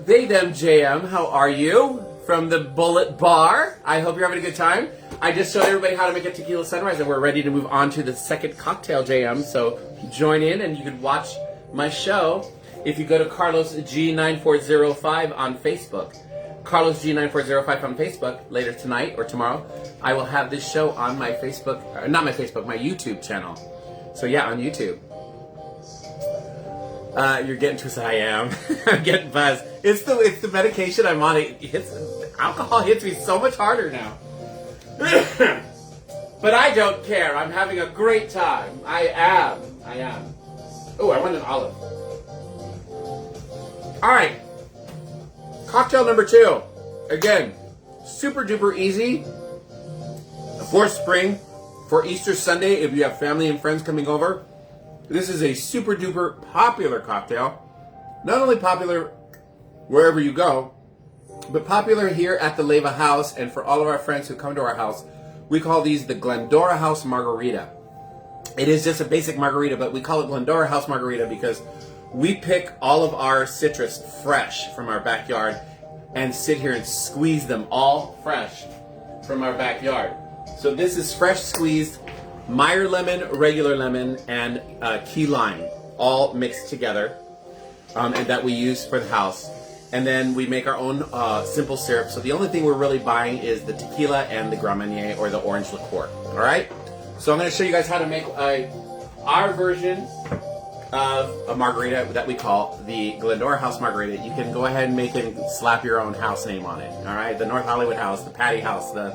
they, them, JM, how are you? From the Bullet Bar. I hope you're having a good time. I just showed everybody how to make a tequila sunrise, and we're ready to move on to the second cocktail, JM. So join in, and you can watch my show if you go to Carlos G9405 on Facebook. Carlos G9405 on Facebook later tonight or tomorrow. I will have this show on my Facebook, not my Facebook, my YouTube channel. So yeah, on YouTube. You're getting twisted. I am. I'm getting buzzed. It's the medication I'm on. Alcohol hits me so much harder now. But I don't care. I'm having a great time. I am. Oh, I want an olive. All right. Cocktail number 2. Again, super duper easy. For spring, for Easter Sunday, if you have family and friends coming over, this is a super duper popular cocktail. Not only popular wherever you go, but popular here at the Leva house, and for all of our friends who come to our house, we call these the Glendora House Margarita. It is just a basic margarita, but we call it Glendora House Margarita because we pick all of our citrus fresh from our backyard and sit here and squeeze them all fresh from our backyard. So this is fresh squeezed Meyer lemon, regular lemon, and key lime, all mixed together, and that we use for the house. And then we make our own simple syrup. So the only thing we're really buying is the tequila and the Grand Marnier or the orange liqueur. All right? So I'm going to show you guys how to make our version of a margarita that we call the Glendora House Margarita. You can go ahead and make it and slap your own house name on it. All right? The North Hollywood House, the Patty House, the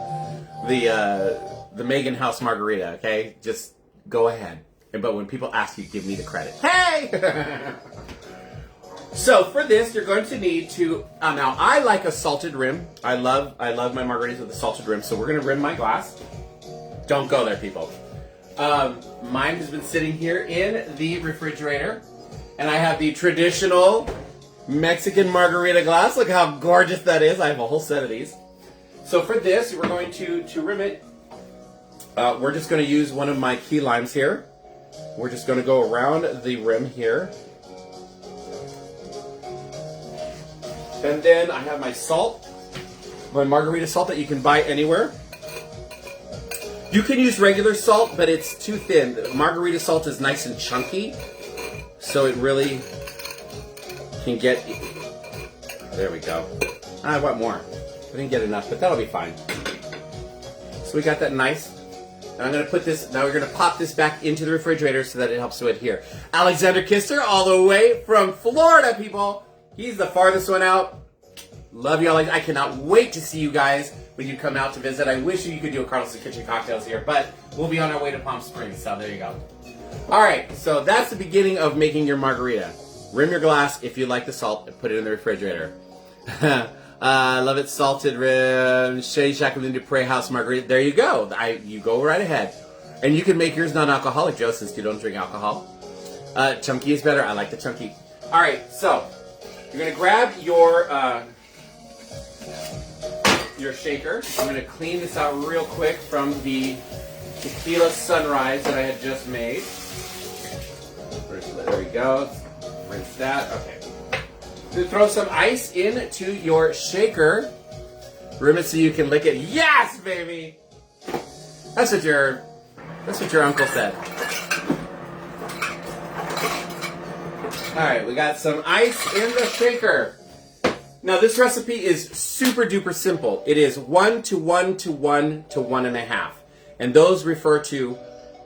Megan House Margarita. Okay? Just go ahead. But when people ask you, give me the credit. Hey! So for this, you're going to need to. Now I like a salted rim. I love my margaritas with a salted rim. So we're going to rim my glass. Don't go there, people. Mine has been sitting here in the refrigerator, and I have the traditional Mexican margarita glass. Look how gorgeous that is. I have a whole set of these. So for this, we're going to rim it. We're just going to use one of my key limes here. We're just going to go around the rim here. And then I have my salt, my margarita salt that you can buy anywhere. You can use regular salt, but it's too thin. The margarita salt is nice and chunky, so it really can get... There we go. I want more. I didn't get enough, but that'll be fine. So we got that nice. And I'm going to put this... Now we're going to pop this back into the refrigerator so that it helps to adhere. Alexander Kister, all the way from Florida, people. He's the farthest one out. Love you all. I cannot wait to see you guys when you come out to visit. I wish you could do a Carlos's Kitchen Cocktails here, but we'll be on our way to Palm Springs, so there you go. All right, so that's the beginning of making your margarita. Rim your glass if you like the salt and put it in the refrigerator. Love it, salted rim, Chez Jacqueline Dupre House Margarita. There you go. You go right ahead. And you can make yours non-alcoholic, Joe, since you don't drink alcohol. Chunky is better. I like the chunky. All right, so you're going to grab your shaker. I'm going to clean this out real quick from the Tequila Sunrise that I had just made. There we go. Rinse that. Okay. Then throw some ice into your shaker. Rim it so you can lick it. Yes, baby! That's what your uncle said. Alright, we got some ice in the shaker. Now this recipe is super duper simple. It is 1 to 1 to 1 to 1.5. And those refer to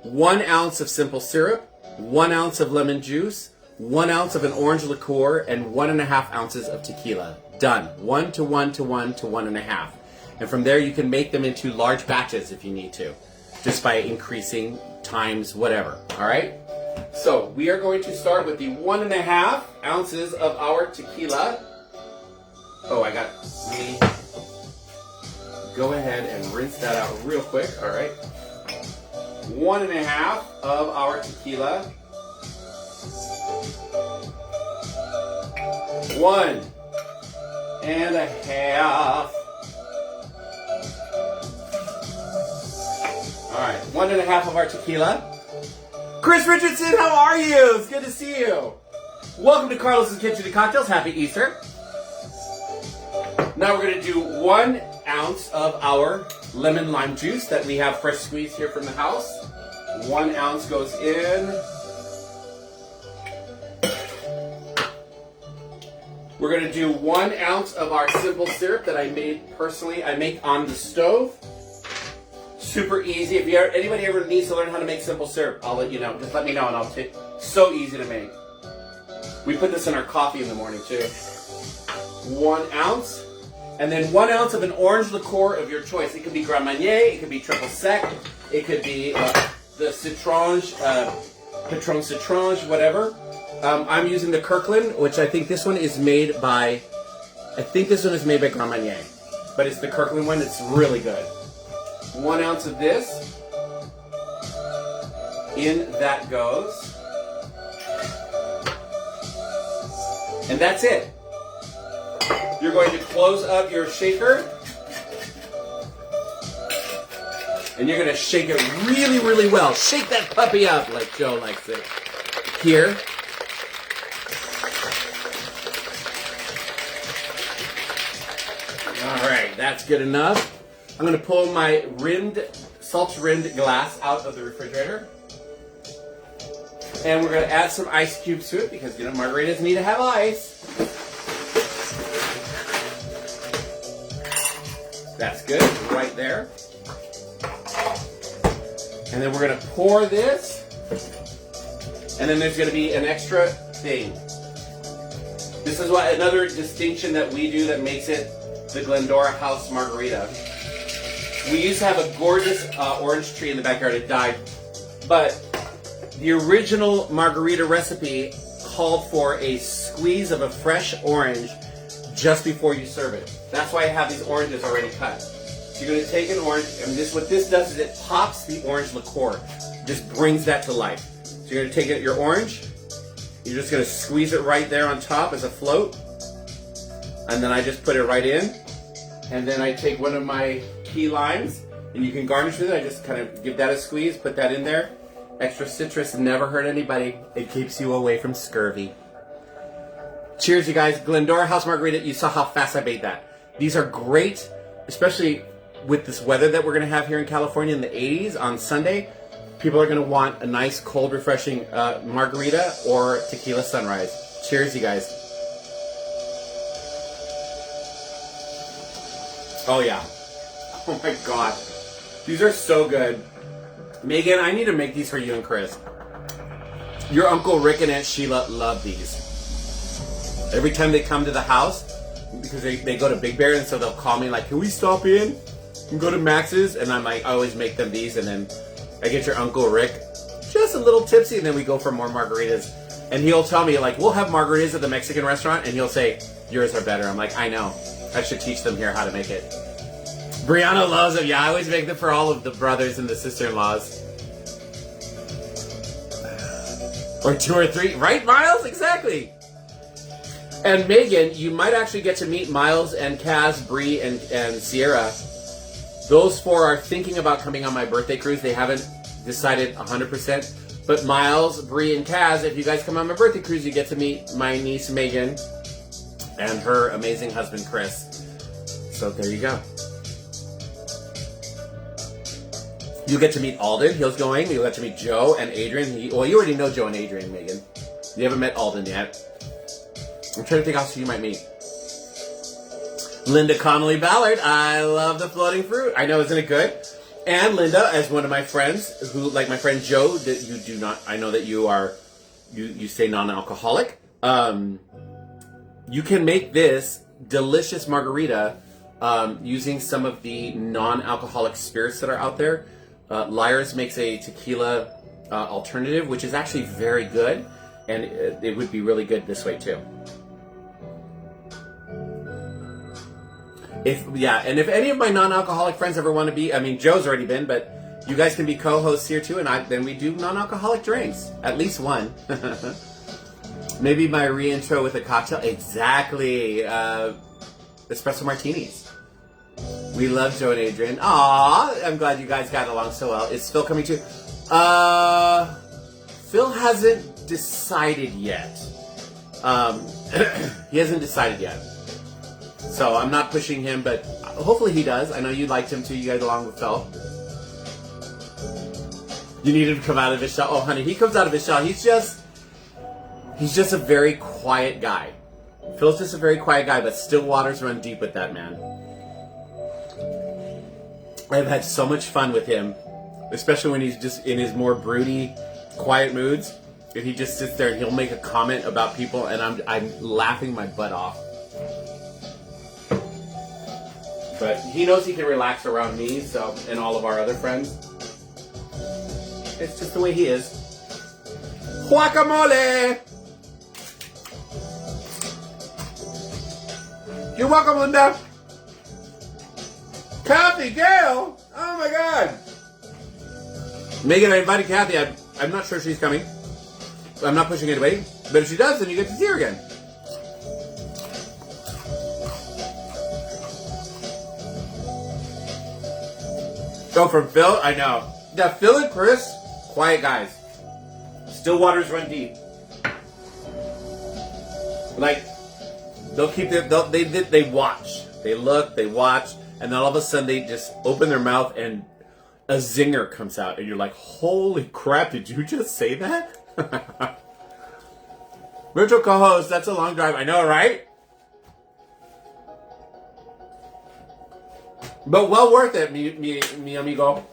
1 ounce of simple syrup, 1 ounce of lemon juice, 1 ounce of an orange liqueur, and 1.5 ounces of tequila. Done. 1 to 1 to 1 to 1.5. And from there you can make them into large batches if you need to, just by increasing times whatever. Alright? So we are going to start with the 1.5 ounces of our tequila. Oh, I got me. Go ahead and rinse that out real quick. All right. 1.5 of our tequila. 1.5. All right, 1.5 of our tequila. Chris Richardson, how are you? It's good to see you. Welcome to Carlos's Kitchen and Cocktails. Happy Easter. Now we're going to do 1 ounce of our lemon lime juice that we have fresh squeezed here from the house. 1 ounce goes in. We're going to do 1 ounce of our simple syrup that I made personally. I make on the stove. Super easy. If anybody ever needs to learn how to make simple syrup, I'll let you know. Just let me know and I'll take. So easy to make. We put this in our coffee in the morning too. 1 ounce. And then 1 ounce of an orange liqueur of your choice. It could be Grand Marnier, it could be Triple Sec, it could be the Citronge, Patron Citronge, whatever. I'm using the Kirkland, which I think this one is made by, Grand Marnier. But it's the Kirkland one, it's really good. 1 ounce of this. In that goes. And that's it. You're going to close up your shaker And you're gonna shake it really, really well. Shake that puppy up, like Joe likes it. Here. All right, that's good enough. I'm gonna pull my salt-rimmed glass out of the refrigerator. And we're gonna add some ice cubes to it because, you know, margaritas need to have ice. That's good, right there. And then we're gonna pour this. And then there's gonna be an extra thing. This is what another distinction that we do that makes it the Glendora House Margarita. We used to have a gorgeous orange tree in the backyard. It died. But the original margarita recipe called for a squeeze of a fresh orange just before you serve it. That's why I have these oranges already cut. So you're going to take an orange, and what this does is it pops the orange liqueur. Just brings that to life. So you're going to take your orange, you're just going to squeeze it right there on top as a float, and then I just put it right in. And then I take one of my key limes, and you can garnish with it. I just kind of give that a squeeze, put that in there. Extra citrus never hurt anybody. It keeps you away from scurvy. Cheers, you guys. Glendora House Margarita. You saw how fast I made that. These are great, especially with this weather that we're going to have here in California in the 80s on Sunday. People are going to want a nice, cold, refreshing margarita or tequila sunrise. Cheers, you guys. Oh, yeah. Oh, my God. These are so good. Megan, I need to make these for you and Chris. Your Uncle Rick and Aunt Sheila love these. Every time they come to the house, because they go to Big Bear, and so they'll call me like, can we stop in and go to Max's? And I'm like, I always make them these, and then I get your Uncle Rick just a little tipsy, and then we go for more margaritas. And he'll tell me, like, we'll have margaritas at the Mexican restaurant, and he'll say, yours are better. I'm like, I know. I should teach them here how to make it. Brianna loves them. Yeah, I always make them for all of the brothers and the sister-in-laws. Or 2 or 3. Right, Miles? Exactly. And Megan, you might actually get to meet Miles and Kaz, Bree, and Sierra. Those 4 are thinking about coming on my birthday cruise. They haven't decided 100%. But Miles, Bree, and Kaz, if you guys come on my birthday cruise, you get to meet my niece, Megan, and her amazing husband, Chris. So there you go. You get to meet Alden. He's going. You'll get to meet Joe and Adrian. Well, you already know Joe and Adrian, Megan. You haven't met Alden yet. I'm trying to think how else you might meet. Linda Connolly Ballard. I love the floating fruit. I know, isn't it good? And Linda, as one of my friends, who, like my friend Joe, that you do not. I know that you are. You stay non-alcoholic. You can make this delicious margarita using some of the non-alcoholic spirits that are out there. Lyre's makes a tequila alternative, which is actually very good, and it would be really good this way too. If any of my non-alcoholic friends ever want to be, I mean, Joe's already been, but you guys can be co-hosts here too, and then we do non-alcoholic drinks, at least one. Maybe my re-intro with a cocktail. Exactly. Espresso martinis. We love Joe and Adrian. Aww, I'm glad you guys got along so well. Is Phil coming too? Phil hasn't decided yet. He hasn't decided yet. So I'm not pushing him, but hopefully he does. I know you liked him too. You guys along with Phil. You need him to come out of his shell. Oh, honey, he comes out of his shell. He's just a very quiet guy. Phil's just a very quiet guy, but still waters run deep with that man. I've had so much fun with him, especially when he's just in his more broody, quiet moods. And he just sits there and he'll make a comment about people, and I'm laughing my butt off. But he knows he can relax around me, so, and all of our other friends. It's just the way he is. Guacamole! You're welcome, Linda. Kathy, Gail! Oh my God! Megan, I invited Kathy. I'm not sure she's coming. I'm not pushing anybody. But if she does, then you get to see her again. Oh, from Phil? I know. Yeah, Phil and Chris, quiet guys. Still waters run deep. Like, they'll keep their, they watch. They look, they watch, and then all of a sudden they just open their mouth and a zinger comes out. And you're like, holy crap, did you just say that? Virtual co-host, that's a long drive. I know, right? But well worth it, mi amigo.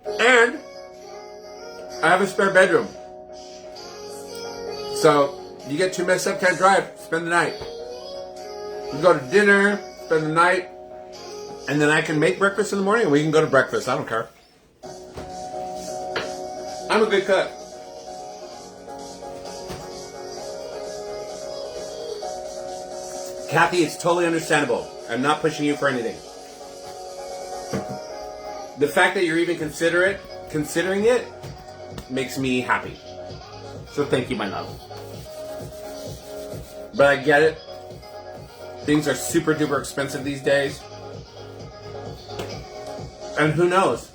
And I have a spare bedroom. So you get too messed up, can't drive, spend the night. You go to dinner, spend the night, and then I can make breakfast in the morning and we can go to breakfast. I don't care. I'm a good cook. Kathy, it's totally understandable. I'm not pushing you for anything. The fact that you're even considering it, makes me happy. So thank you, my love. But I get it. Things are super duper expensive these days. And who knows?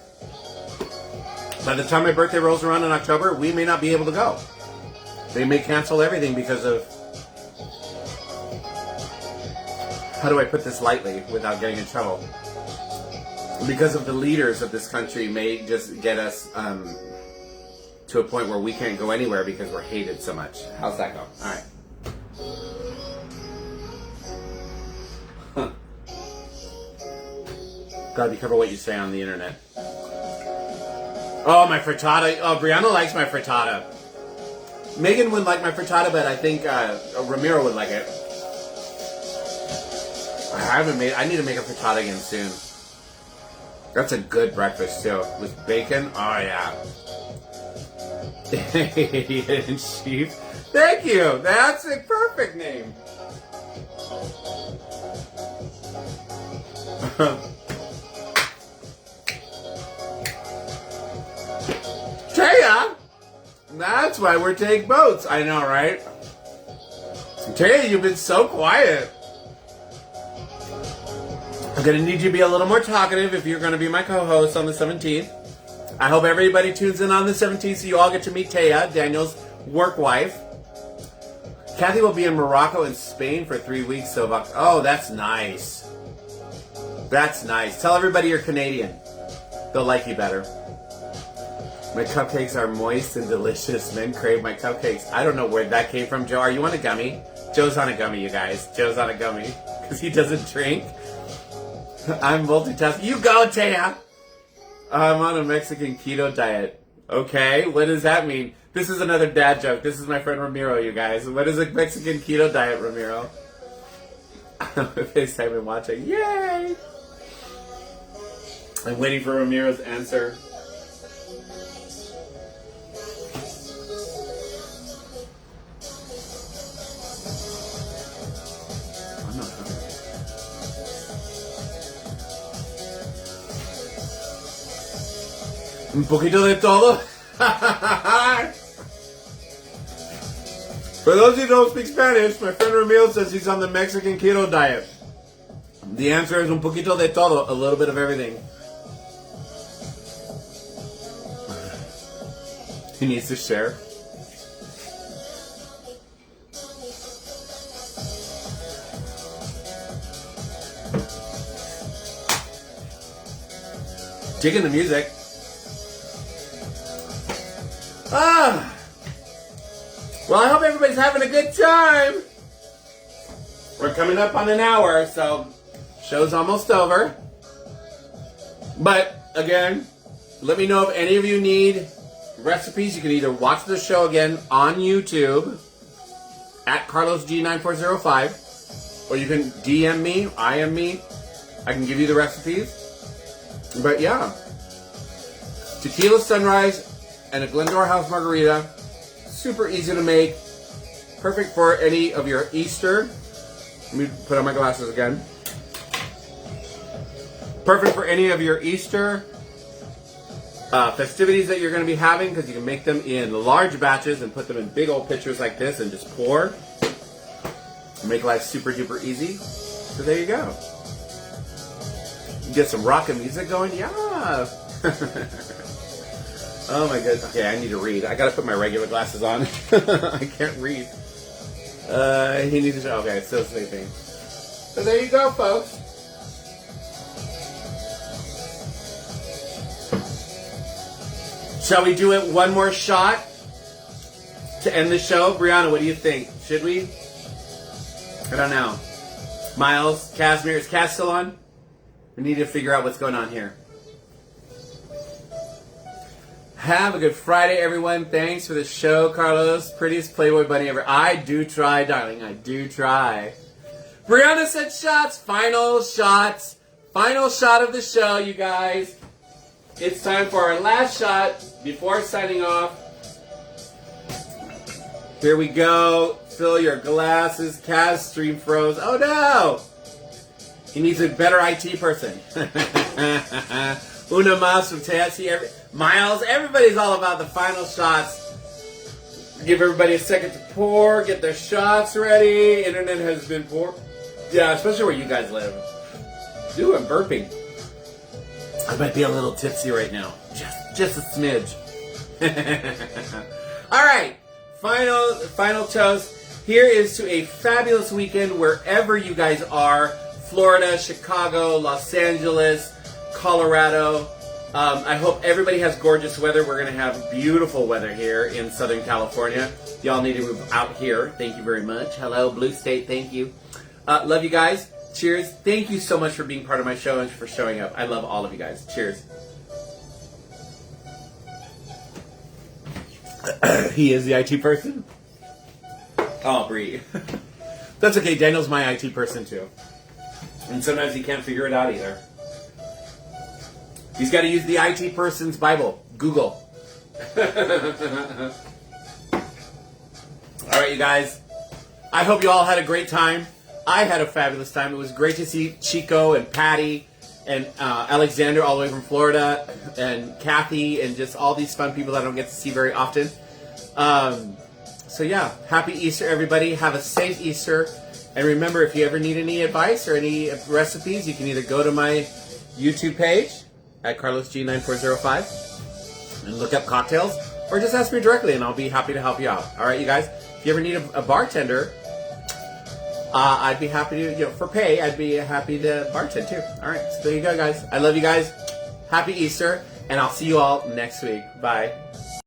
By the time my birthday rolls around in October, we may not be able to go. They may cancel everything because of... How do I put this lightly without getting in trouble? Because of the leaders of this country may just get us to a point where we can't go anywhere because we're hated so much. How's that go? All right. Huh. Gotta be careful what you say on the internet. Oh, my frittata. Oh, Brianna likes my frittata. Megan wouldn't like my frittata, but I think Ramiro would like it. I need to make a frittata again soon. That's a good breakfast too. With bacon. Oh yeah. And sheep. Thank you. That's a perfect name. Taya. That's why we're taking boats. I know, right? Taya, you've been so quiet. I'm going to need you to be a little more talkative if you're going to be my co-host on the 17th. I hope everybody tunes in on the 17th so you all get to meet Taya, Daniel's work wife. Kathy will be in Morocco and Spain for 3 weeks. So, oh, that's nice. That's nice. Tell everybody you're Canadian. They'll like you better. My cupcakes are moist and delicious. Men crave my cupcakes. I don't know where that came from, Joe. Are you on a gummy? Joe's on a gummy, you guys. Joe's on a gummy. Because he doesn't drink. I'm multitasking. You go, Taya! I'm on a Mexican keto diet. Okay, what does that mean? This is another dad joke. This is my friend Ramiro, you guys. What is a Mexican keto diet, Ramiro? FaceTime and watching. Yay! I'm waiting for Ramiro's answer. Un poquito de todo. For those who don't speak Spanish, my friend Ramiro says he's on the Mexican keto diet. The answer is un poquito de todo, a little bit of everything. He needs to share. Digging the music. Well, I hope everybody's having a good time. We're coming up on an hour, so show's almost over. But, again, let me know if any of you need recipes. You can either watch the show again on YouTube at CarlosG9405, or you can DM me, IM me. I can give you the recipes. But, yeah. Tequila Sunrise and a Glendora House Margarita. Super easy to make. Perfect for any of your Easter. Let me put on my glasses again. Perfect for any of your Easter festivities that you're going to be having, because you can make them in large batches and put them in big old pitchers like this and just pour. Make life super duper easy. So there you go. Get some rockin' music going. Yeah. Oh my goodness. Okay, I need to read. I gotta put my regular glasses on. I can't read. He needs to. Okay, it's still sleeping. So there you go, folks. Shall we do it one more shot to end the show? Brianna, what do you think? Should we? I don't know. Miles, Casimir, is Cass still on? We need to figure out what's going on here. Have a good Friday, everyone. Thanks for the show, Carlos. Prettiest Playboy bunny ever. I do try, darling. I do try. Brianna said shots. Final shots. Final shot of the show, you guys. It's time for our last shot before signing off. Here we go. Fill your glasses. Kaz stream froze. Oh no! He needs a better IT person. Una mas from Tassie. Miles, everybody's all about the final shots. Give everybody a second to pour, get their shots ready. Internet has been poor. Yeah, especially where you guys live. Ooh, I'm burping. I might be a little tipsy right now. Just a smidge. All right, final toast. Here is to a fabulous weekend wherever you guys are. Florida, Chicago, Los Angeles, Colorado. I hope everybody has gorgeous weather. We're going to have beautiful weather here in Southern California. Y'all need to move out here. Thank you very much. Hello, Blue State. Thank you. Love you guys. Cheers. Thank you so much for being part of my show and for showing up. I love all of you guys. Cheers. He is the IT person? Oh, Bree. That's okay. Daniel's my IT person, too. And sometimes he can't figure it out either. He's got to use the IT person's Bible. Google. All right, you guys. I hope you all had a great time. I had a fabulous time. It was great to see Chico and Patty and Alexander all the way from Florida and Kathy and just all these fun people that I don't get to see very often. So yeah, happy Easter, everybody. Have a safe Easter. And remember, if you ever need any advice or any recipes, you can either go to my YouTube page at CarlosG9405 and look up cocktails, or just ask me directly and I'll be happy to help you out. All right, you guys? If you ever need a bartender, I'd be happy to, for pay, I'd be happy to bartend too. All right, so there you go, guys. I love you guys. Happy Easter, and I'll see you all next week. Bye.